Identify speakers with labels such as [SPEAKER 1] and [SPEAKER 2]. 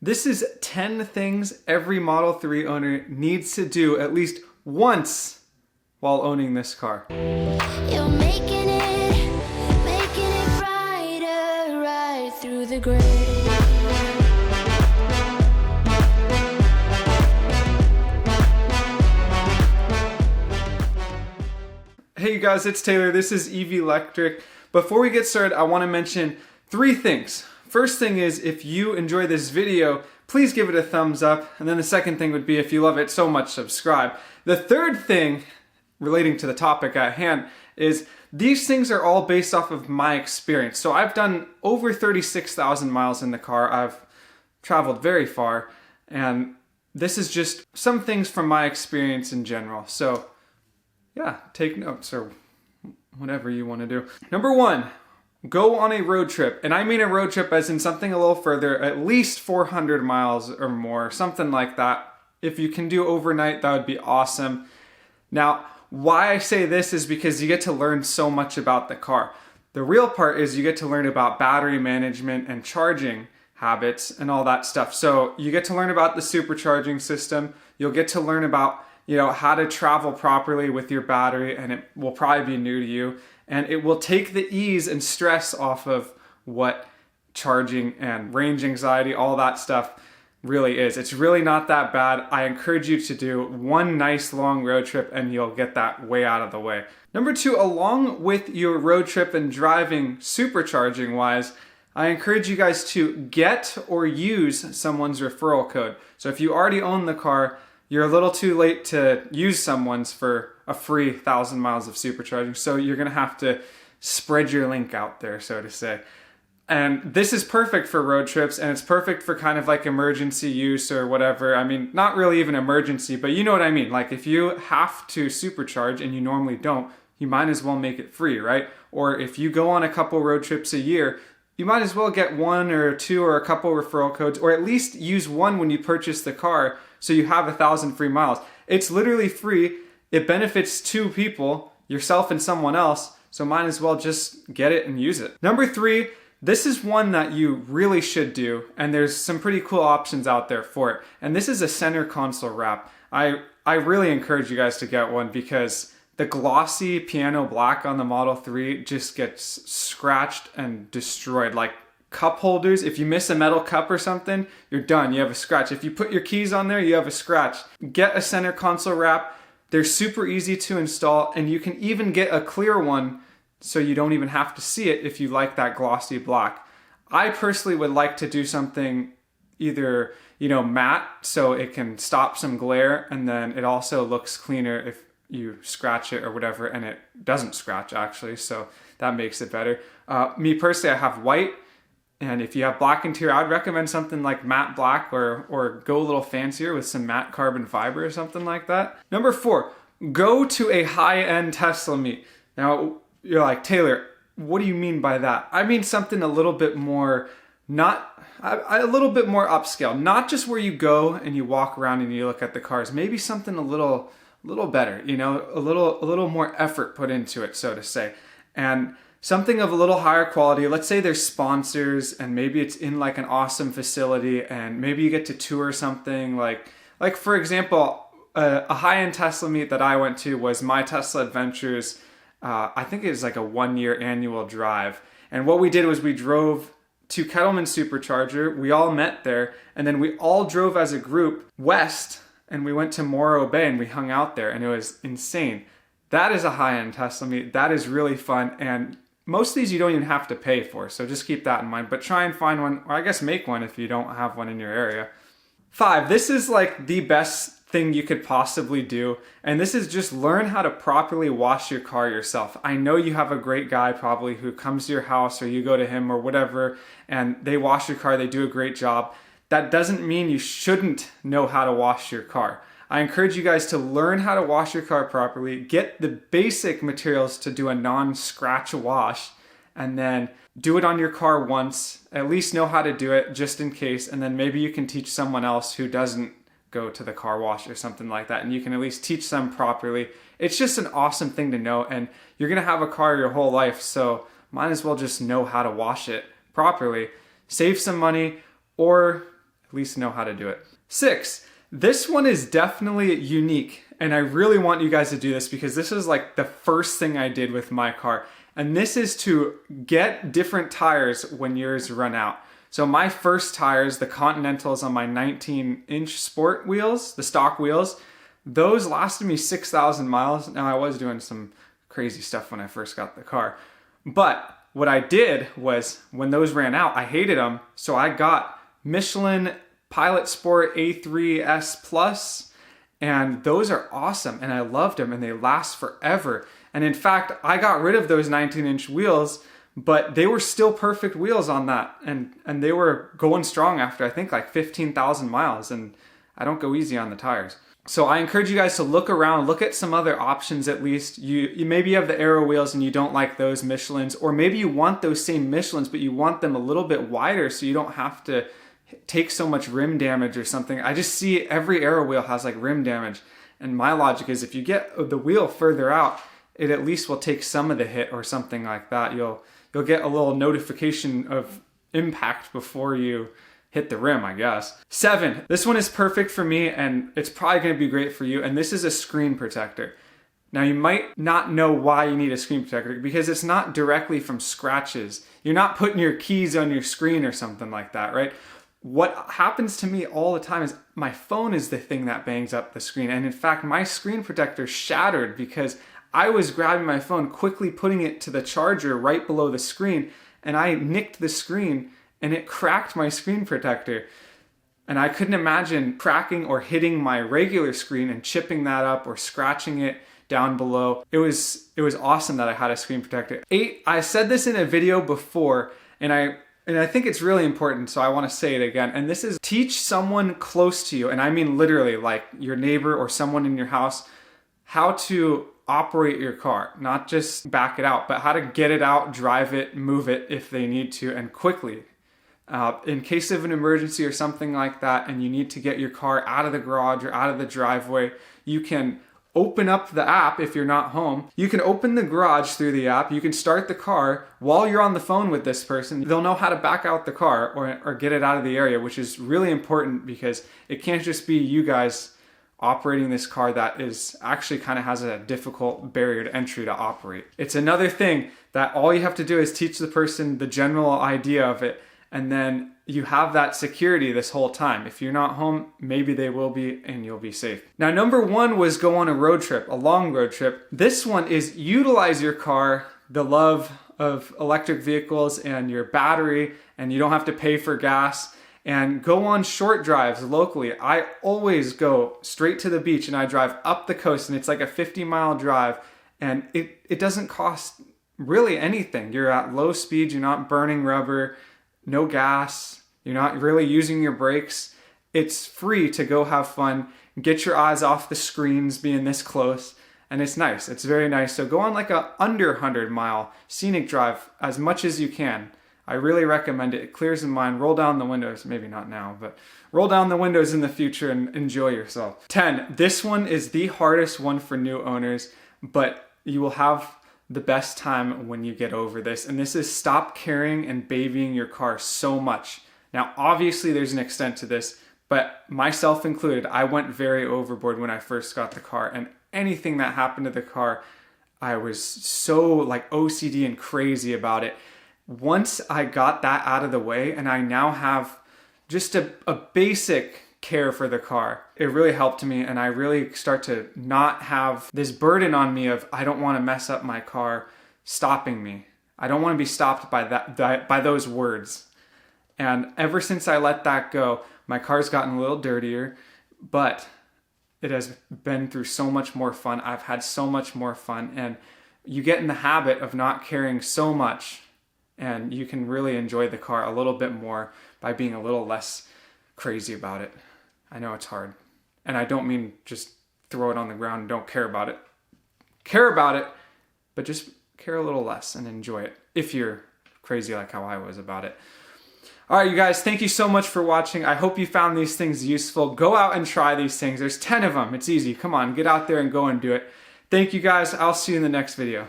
[SPEAKER 1] This is 10 things every Model 3 owner needs to do at least once while owning this car.
[SPEAKER 2] You're making it brighter, right through the gray.
[SPEAKER 1] Hey you guys, it's Taylor. This is EV Electric. Before we get started, I want to mention 3 things. First thing is, if you enjoy this video, please give it a thumbs up. And then the second thing would be, if you love it so much, subscribe. The third thing, relating to the topic at hand, is these things are all based off of my experience. So I've done over 36,000 miles in the car. I've traveled very far. And this is just some things from my experience in general. So yeah, take notes or whatever you want to do. Number 1, go on a road trip. And I mean a road trip as in something a little further, at least 400 miles or more, something like that. If you can do overnight, that would be awesome. Now, why I say this is because you get to learn so much about the car. The real part is you get to learn about battery management and charging habits and all that stuff. So you get to learn about the supercharging system. You'll get to learn about how to travel properly with your battery, and it will probably be new to you. And it will take the ease and stress off of what charging and range anxiety, all that stuff really is. It's really not that bad. I encourage you to do one nice long road trip and you'll get that way out of the way. Number 2, along with your road trip and driving supercharging wise, I encourage you guys to get or use someone's referral code. So if you already own the car, you're a little too late to use someone's for a free 1,000 miles of supercharging. So you're gonna have to spread your link out there, so to say. And this is perfect for road trips, and it's perfect for kind of like emergency use or whatever. I mean, not really even emergency, but you know what I mean. Like if you have to supercharge and you normally don't, you might as well make it free, right? Or if you go on a couple road trips a year, you might as well get 1 or 2 or a couple referral codes, or at least use one when you purchase the car so you have 1,000 free miles. It's literally free. It benefits 2 people, yourself and someone else, so might as well just get it and use it. Number 3, this is one that you really should do, and there's some pretty cool options out there for it. And this is a center console wrap. I really encourage you guys to get one because the glossy piano black on the Model 3 just gets scratched and destroyed. Like cup holders, if you miss a metal cup or something, you're done. You have a scratch. If you put your keys on there, you have a scratch. Get a center console wrap. They're super easy to install, and you can even get a clear one so you don't even have to see it if you like that glossy black. I personally would like to do something either, matte so it can stop some glare, and then it also looks cleaner if you scratch it or whatever, and it doesn't scratch actually, so that makes it better. Me personally, I have white, and if you have black interior, I'd recommend something like matte black or go a little fancier with some matte carbon fiber or something like that. Number 4, go to a high-end Tesla meet. Now, you're like, Taylor, what do you mean by that? I mean something a little bit more, a little bit more upscale. Not just where you go and you walk around and you look at the cars. Maybe something a little better, a little more effort put into it, so to say. And something of a little higher quality. Let's say there's sponsors and maybe it's in like an awesome facility and maybe you get to tour something like for example, a high-end Tesla meet that I went to was My Tesla Adventures. I think it was like a 1-year annual drive. And what we did was we drove to Kettleman Supercharger. We all met there, and then we all drove as a group west, and we went to Morro Bay and we hung out there, and it was insane. That is a high-end Tesla meet. That is really fun, and most of these you don't even have to pay for, so just keep that in mind. But try and find one, or I guess make one if you don't have one in your area. 5, this is like the best thing you could possibly do, and this is just learn how to properly wash your car yourself. I know you have a great guy probably who comes to your house or you go to him or whatever, and they wash your car, they do a great job. That doesn't mean you shouldn't know how to wash your car. I encourage you guys to learn how to wash your car properly, get the basic materials to do a non-scratch wash, and then do it on your car once, at least know how to do it just in case, and then maybe you can teach someone else who doesn't go to the car wash or something like that, and you can at least teach them properly. It's just an awesome thing to know, and you're gonna have a car your whole life, so might as well just know how to wash it properly. Save some money, or at least know how to do it. 6, this one is definitely unique, and I really want you guys to do this because this is like the first thing I did with my car. And this is to get different tires when yours run out. So my first tires, the Continentals on my 19-inch sport wheels, the stock wheels, those lasted me 6,000 miles. Now I was doing some crazy stuff when I first got the car. But what I did was when those ran out, I hated them. So I got Michelin Pilot Sport A3S Plus, and those are awesome. And I loved them and they last forever. And in fact, I got rid of those 19-inch wheels, but they were still perfect wheels on that. And they were going strong after, I think, like 15,000 miles. And I don't go easy on the tires. So I encourage you guys to look around, look at some other options at least. You maybe have the Aero wheels and you don't like those Michelins, or maybe you want those same Michelins, but you want them a little bit wider so you don't have to take so much rim damage or something. I just see every Aero wheel has like rim damage. And my logic is if you get the wheel further out, it at least will take some of the hit or something like that. You'll get a little notification of impact before you hit the rim, I guess. 7, this one is perfect for me and it's probably gonna be great for you, and this is a screen protector. Now you might not know why you need a screen protector because it's not directly from scratches. You're not putting your keys on your screen or something like that, right? What happens to me all the time is my phone is the thing that bangs up the screen. And in fact, my screen protector shattered because I was grabbing my phone, quickly putting it to the charger right below the screen, and I nicked the screen and it cracked my screen protector. And I couldn't imagine cracking or hitting my regular screen and chipping that up or scratching it down below. It was awesome that I had a screen protector. 8, I said this in a video before, and I think it's really important, so I want to say it again. And this is teach someone close to you, and I mean literally like your neighbor or someone in your house, how to operate your car. Not just back it out, but how to get it out, drive it, move it if they need to, and quickly. In case of an emergency or something like that, and you need to get your car out of the garage or out of the driveway, you can open up the app if you're not home. You can open the garage through the app. You can start the car while you're on the phone with this person. They'll know how to back out the car or get it out of the area, which is really important because it can't just be you guys operating this car that is actually kind of has a difficult barrier to entry to operate. It's another thing that all you have to do is teach the person the general idea of it, and then you have that security this whole time. If you're not home, maybe they will be and you'll be safe. Now, number 1 was go on a road trip, a long road trip. This one is utilize your car, the love of electric vehicles and your battery, and you don't have to pay for gas, and go on short drives locally. I always go straight to the beach and I drive up the coast, and it's like a 50-mile drive, and it doesn't cost really anything. You're at low speed, you're not burning rubber, no gas, you're not really using your brakes. It's free to go have fun, get your eyes off the screens being this close, and it's nice. It's very nice. So go on like a under 100-mile scenic drive as much as you can. I really recommend it. It clears the mind. Roll down the windows. Maybe not now, but roll down the windows in the future and enjoy yourself. 10. This one is the hardest one for new owners, but you will have the best time when you get over this. And this is stop carrying and babying your car so much. Now, obviously there's an extent to this, but myself included, I went very overboard when I first got the car, and anything that happened to the car, I was so like OCD and crazy about it. Once I got that out of the way and I now have just a basic care for the car, it really helped me, and I really start to not have this burden on me of I don't want to mess up my car stopping me. I don't want to be stopped by those words. And ever since I let that go, my car's gotten a little dirtier, but it has been through so much more fun. I've had so much more fun, and you get in the habit of not caring so much, and you can really enjoy the car a little bit more by being a little less crazy about it. I know it's hard. And I don't mean just throw it on the ground and don't care about it. Care about it, but just care a little less and enjoy it if you're crazy like how I was about it. All right, you guys, thank you so much for watching. I hope you found these things useful. Go out and try these things. There's 10 of them. It's easy. Come on, get out there and go and do it. Thank you guys. I'll see you in the next video.